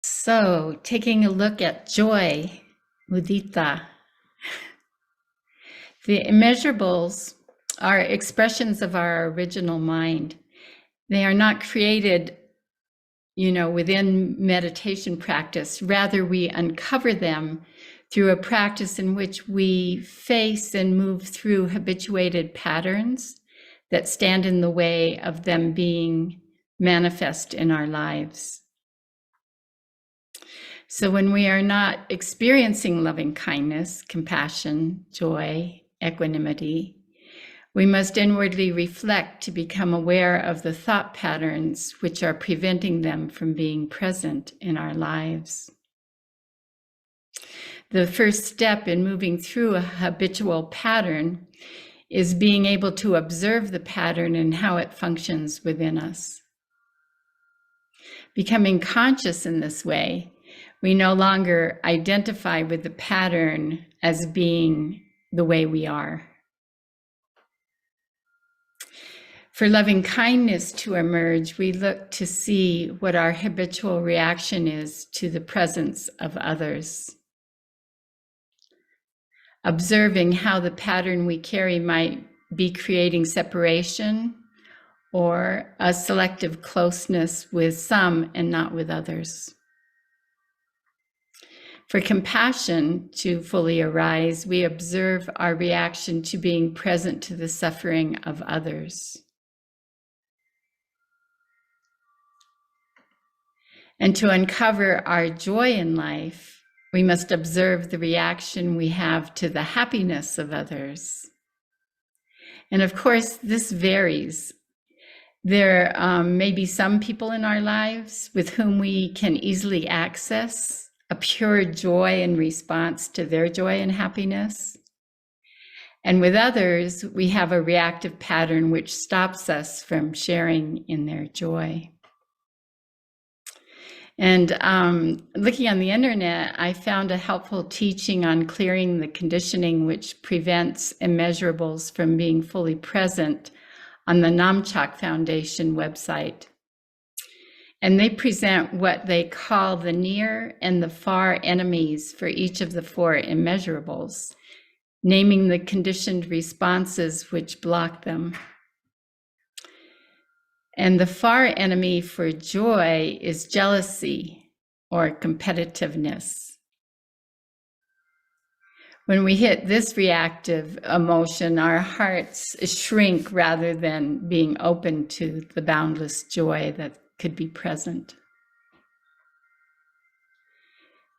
So, taking a look at joy, mudita. The immeasurables are expressions of our original mind. They are not created, within meditation practice. Rather, we uncover them through a practice in which we face and move through habituated patterns that stand in the way of them being manifest in our lives. So when we are not experiencing loving kindness, compassion, joy, equanimity, we must inwardly reflect to become aware of the thought patterns which are preventing them from being present in our lives. The first step in moving through a habitual pattern is being able to observe the pattern and how it functions within us. Becoming conscious in this way, we no longer identify with the pattern as being the way we are. For loving kindness to emerge, we look to see what our habitual reaction is to the presence of others. Observing how the pattern we carry might be creating separation or a selective closeness with some and not with others. For compassion to fully arise, we observe our reaction to being present to the suffering of others. And to uncover our joy in life, we must observe the reaction we have to the happiness of others. And of course, this varies. There may be some people in our lives with whom we can easily access a pure joy in response to their joy and happiness. And with others, we have a reactive pattern which stops us from sharing in their joy. And looking on the internet, I found a helpful teaching on clearing the conditioning which prevents immeasurables from being fully present on the Namchak Foundation website. And they present what they call the near and the far enemies for each of the four immeasurables, naming the conditioned responses which block them. And the far enemy for joy is jealousy or competitiveness. When we hit this reactive emotion, our hearts shrink rather than being open to the boundless joy that could be present.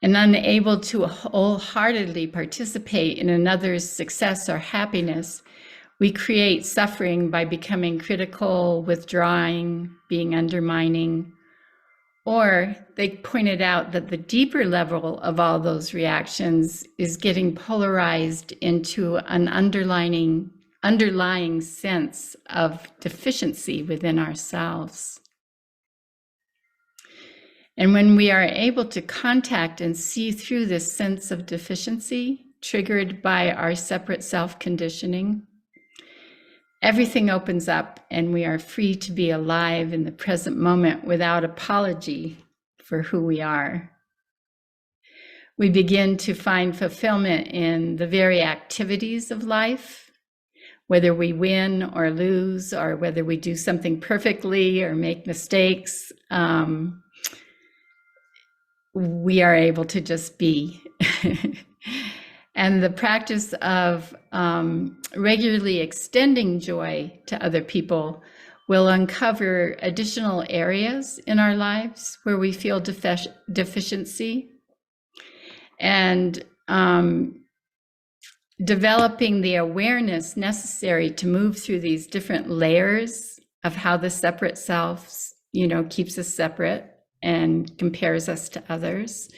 And unable to wholeheartedly participate in another's success or happiness, we create suffering by becoming critical, withdrawing, being undermining. Or they pointed out that the deeper level of all those reactions is getting polarized into an underlying sense of deficiency within ourselves. And when we are able to contact and see through this sense of deficiency triggered by our separate self-conditioning, everything opens up and we are free to be alive in the present moment without apology for who we are. We begin to find fulfillment in the very activities of life, whether we win or lose, or whether we do something perfectly or make mistakes. We are able to just be. And the practice of regularly extending joy to other people will uncover additional areas in our lives where we feel deficiency, and developing the awareness necessary to move through these different layers of how the separate self, keeps us separate and compares us to others,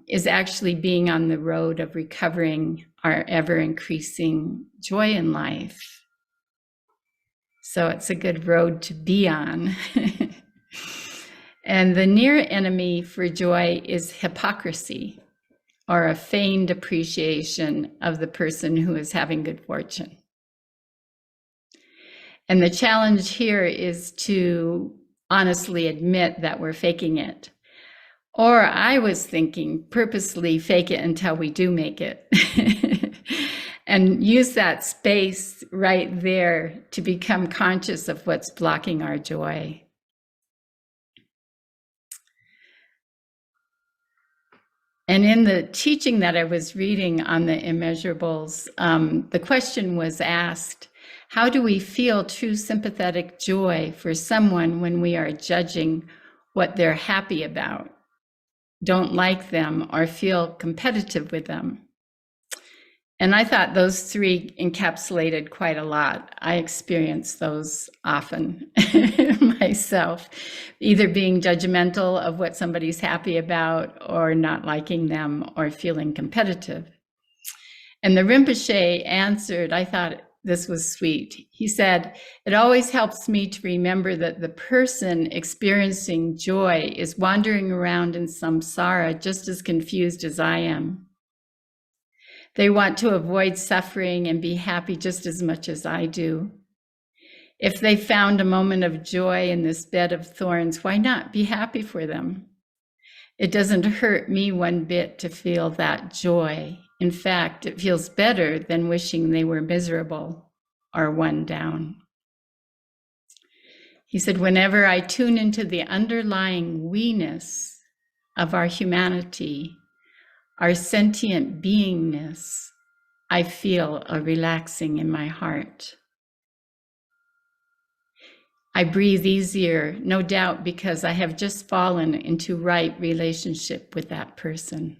is actually being on the road of recovering our ever-increasing joy in life. So it's a good road to be on. And the near enemy for joy is hypocrisy, or a feigned appreciation of the person who is having good fortune. And the challenge here is to honestly admit that we're faking it. Or I was thinking, purposely fake it until we do make it. And use that space right there to become conscious of what's blocking our joy. And in the teaching that I was reading on the immeasurables, the question was asked, how do we feel true sympathetic joy for someone when we are judging what they're happy about, don't like them, or feel competitive with them? And I thought those three encapsulated quite a lot. I experience those often myself, either being judgmental of what somebody's happy about, or not liking them, or feeling competitive. And the Rinpoche answered, I thought this was sweet. He said, it always helps me to remember that the person experiencing joy is wandering around in samsara just as confused as I am. They want to avoid suffering and be happy just as much as I do. If they found a moment of joy in this bed of thorns, why not be happy for them? It doesn't hurt me one bit to feel that joy. In fact, it feels better than wishing they were miserable or one down. He said, whenever I tune into the underlying we-ness of our humanity, our sentient beingness, I feel a relaxing in my heart. I breathe easier, no doubt because I have just fallen into right relationship with that person.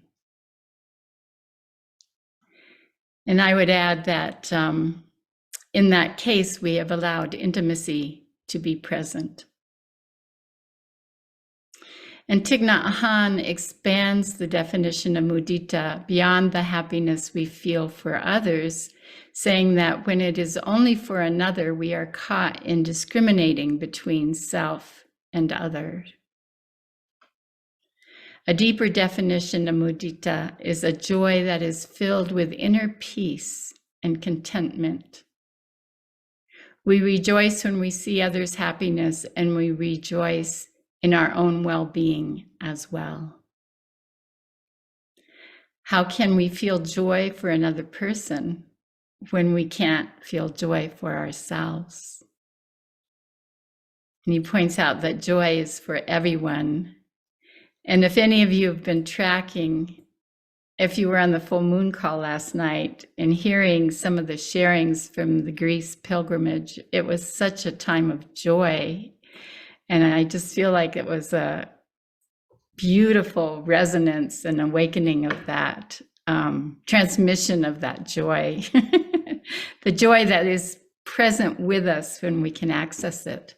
And I would add that in that case, we have allowed intimacy to be present. And Thich Nhat Hanh expands the definition of mudita beyond the happiness we feel for others, saying that when it is only for another, we are caught in discriminating between self and other. A deeper definition of mudita is a joy that is filled with inner peace and contentment. We rejoice when we see others' happiness, and we rejoice in our own well-being as well. How can we feel joy for another person when we can't feel joy for ourselves? And he points out that joy is for everyone. And if any of you have been tracking, if you were on the full moon call last night and hearing some of the sharings from the Greece pilgrimage, it was such a time of joy. And I just feel like it was a beautiful resonance and awakening of that, transmission of that joy, the joy that is present with us when we can access it.